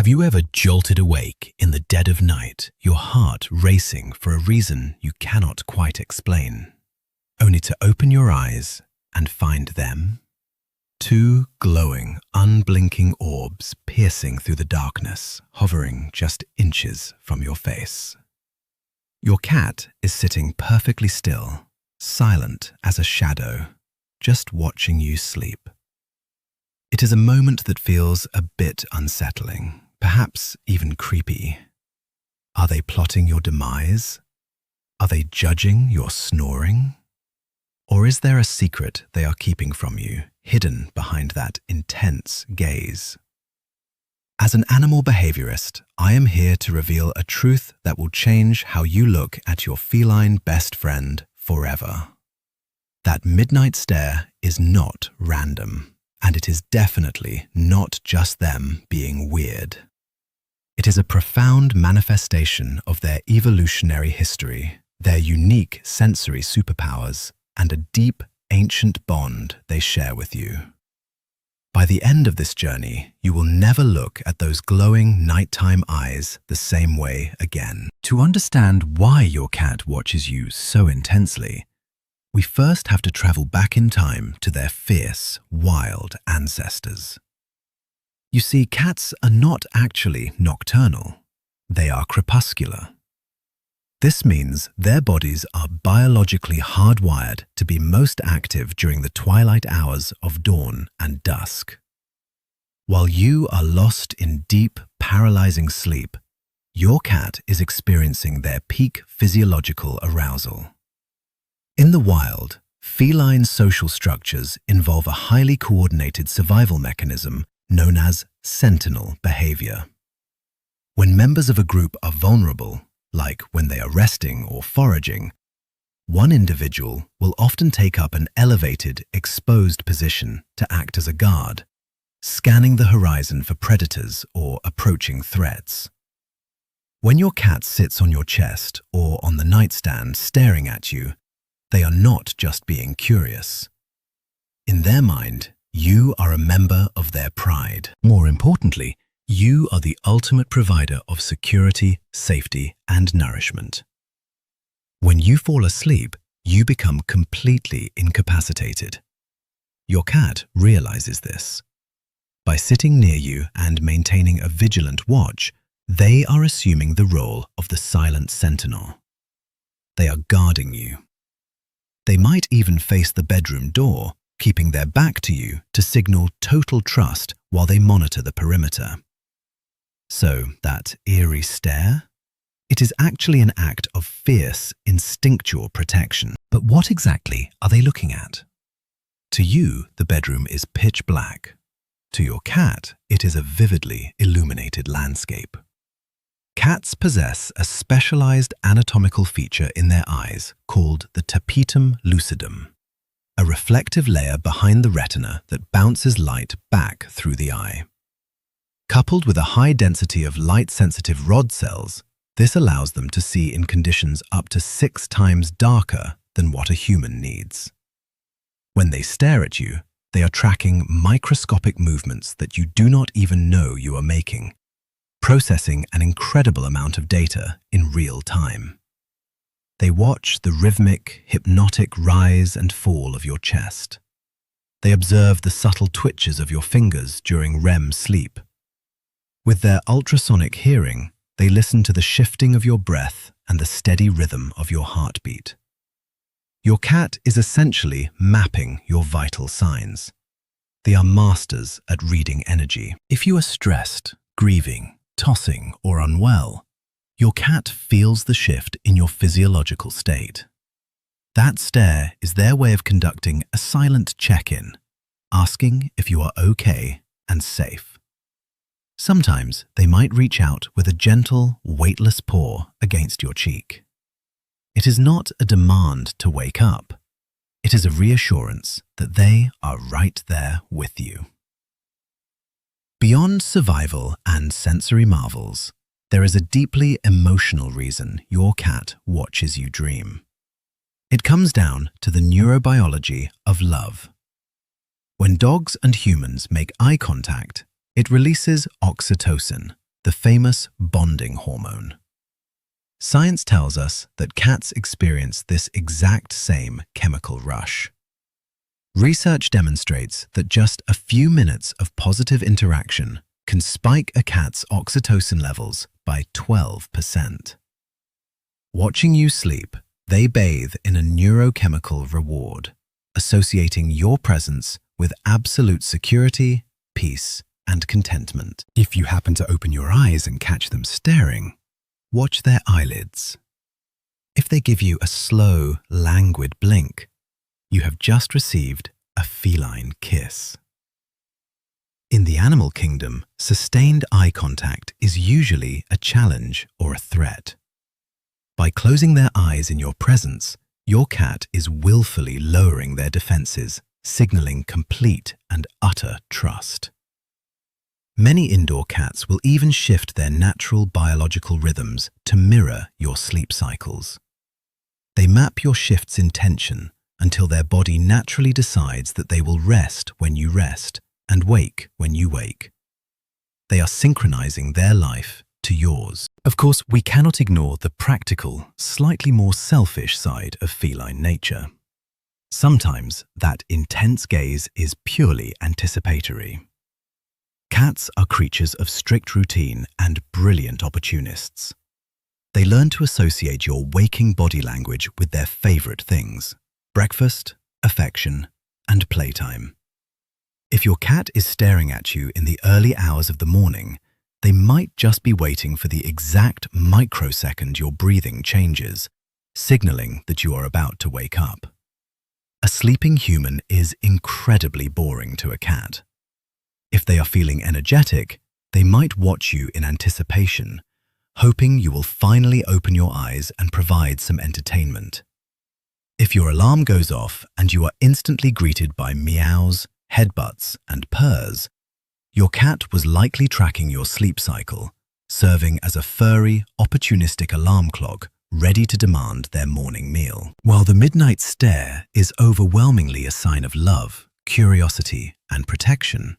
Have you ever jolted awake in the dead of night, your heart racing for a reason you cannot quite explain, only to open your eyes and find them? Two glowing, unblinking orbs piercing through the darkness, hovering just inches from your face. Your cat is sitting perfectly still, silent as a shadow, just watching you sleep. It is a moment that feels a bit unsettling, perhaps even creepy. Are they plotting your demise? Are they judging your snoring? Or is there a secret they are keeping from you, hidden behind that intense gaze? As an animal behaviorist, I am here to reveal a truth that will change how you look at your feline best friend forever. That midnight stare is not random, and it is definitely not just them being weird. It is a profound manifestation of their evolutionary history, their unique sensory superpowers, and a deep, ancient bond they share with you. By the end of this journey, you will never look at those glowing nighttime eyes the same way again. To understand why your cat watches you so intensely, we first have to travel back in time to their fierce, wild ancestors. You see, cats are not actually nocturnal. They are crepuscular. This means their bodies are biologically hardwired to be most active during the twilight hours of dawn and dusk. While you are lost in deep, paralyzing sleep, your cat is experiencing their peak physiological arousal. In the wild, feline social structures involve a highly coordinated survival mechanism known as sentinel behavior. When members of a group are vulnerable, like when they are resting or foraging, one individual will often take up an elevated, exposed position to act as a guard, scanning the horizon for predators or approaching threats. When your cat sits on your chest or on the nightstand staring at you, they are not just being curious. In their mind, you are a member of their pride. More importantly, you are the ultimate provider of security, safety, and nourishment. When you fall asleep, you become completely incapacitated. Your cat realizes this. By sitting near you and maintaining a vigilant watch, they are assuming the role of the silent sentinel. They are guarding you. They might even face the bedroom door, keeping their back to you to signal total trust while they monitor the perimeter. So, that eerie stare? It is actually an act of fierce, instinctual protection. But what exactly are they looking at? To you, the bedroom is pitch black. To your cat, it is a vividly illuminated landscape. Cats possess a specialized anatomical feature in their eyes called the tapetum lucidum, a reflective layer behind the retina that bounces light back through the eye. Coupled with a high density of light-sensitive rod cells, this allows them to see in conditions up to 6 times darker than what a human needs. When they stare at you, they are tracking microscopic movements that you do not even know you are making, processing an incredible amount of data in real time. They watch the rhythmic, hypnotic rise and fall of your chest. They observe the subtle twitches of your fingers during REM sleep. With their ultrasonic hearing, they listen to the shifting of your breath and the steady rhythm of your heartbeat. Your cat is essentially mapping your vital signs. They are masters at reading energy. If you are stressed, grieving, tossing, or unwell, your cat feels the shift in your physiological state. That stare is their way of conducting a silent check-in, asking if you are okay and safe. Sometimes they might reach out with a gentle, weightless paw against your cheek. It is not a demand to wake up. It is a reassurance that they are right there with you. Beyond survival and sensory marvels, there is a deeply emotional reason your cat watches you dream. It comes down to the neurobiology of love. When dogs and humans make eye contact, it releases oxytocin, the famous bonding hormone. Science tells us that cats experience this exact same chemical rush. Research demonstrates that just a few minutes of positive interaction can spike a cat's oxytocin levels by 12%. Watching you sleep, they bathe in a neurochemical reward, associating your presence with absolute security, peace, and contentment. If you happen to open your eyes and catch them staring, watch their eyelids. If they give you a slow, languid blink, you have just received a feline kiss. In the animal kingdom, sustained eye contact is usually a challenge or a threat. By closing their eyes in your presence, your cat is willfully lowering their defenses, signaling complete and utter trust. Many indoor cats will even shift their natural biological rhythms to mirror your sleep cycles. They map your shifts in tension until their body naturally decides that they will rest when you rest and wake when you wake. They are synchronizing their life to yours. Of course, we cannot ignore the practical, slightly more selfish side of feline nature. Sometimes that intense gaze is purely anticipatory. Cats are creatures of strict routine and brilliant opportunists. They learn to associate your waking body language with their favorite things: breakfast, affection, and playtime. If your cat is staring at you in the early hours of the morning, they might just be waiting for the exact microsecond your breathing changes, signaling that you are about to wake up. A sleeping human is incredibly boring to a cat. If they are feeling energetic, they might watch you in anticipation, hoping you will finally open your eyes and provide some entertainment. If your alarm goes off and you are instantly greeted by meows, headbutts, and purrs, your cat was likely tracking your sleep cycle, serving as a furry, opportunistic alarm clock ready to demand their morning meal. While the midnight stare is overwhelmingly a sign of love, curiosity, and protection,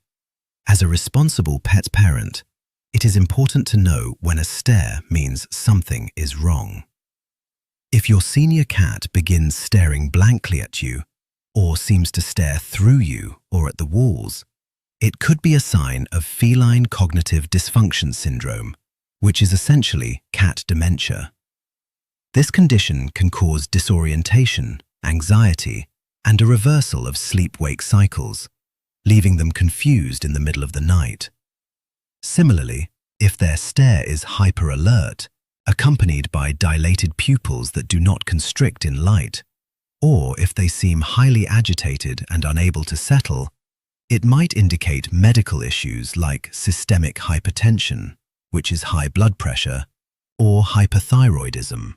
as a responsible pet parent, it is important to know when a stare means something is wrong. If your senior cat begins staring blankly at you, or seems to stare through you or at the walls, it could be a sign of feline cognitive dysfunction syndrome, which is essentially cat dementia. This condition can cause disorientation, anxiety, and a reversal of sleep-wake cycles, leaving them confused in the middle of the night. Similarly, if their stare is hyper-alert, accompanied by dilated pupils that do not constrict in light, or if they seem highly agitated and unable to settle, it might indicate medical issues like systemic hypertension, which is high blood pressure, or hyperthyroidism.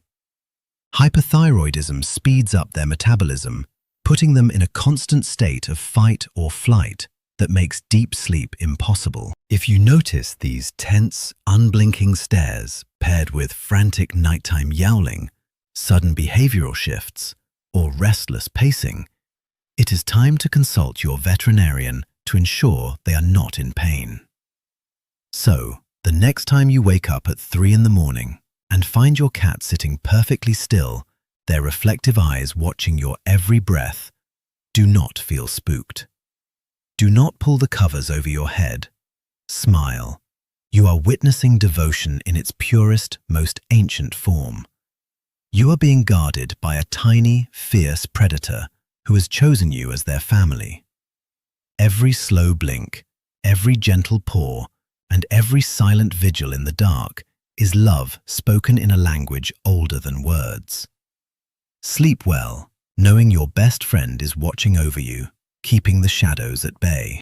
Hyperthyroidism speeds up their metabolism, putting them in a constant state of fight or flight that makes deep sleep impossible. If you notice these tense, unblinking stares paired with frantic nighttime yowling, sudden behavioral shifts, or restless pacing, it is time to consult your veterinarian to ensure they are not in pain. So, the next time you wake up at 3 in the morning and find your cat sitting perfectly still, their reflective eyes watching your every breath, do not feel spooked. Do not pull the covers over your head. Smile. You are witnessing devotion in its purest, most ancient form. You are being guarded by a tiny, fierce predator who has chosen you as their family. Every slow blink, every gentle paw, and every silent vigil in the dark is love spoken in a language older than words. Sleep well, knowing your best friend is watching over you, keeping the shadows at bay.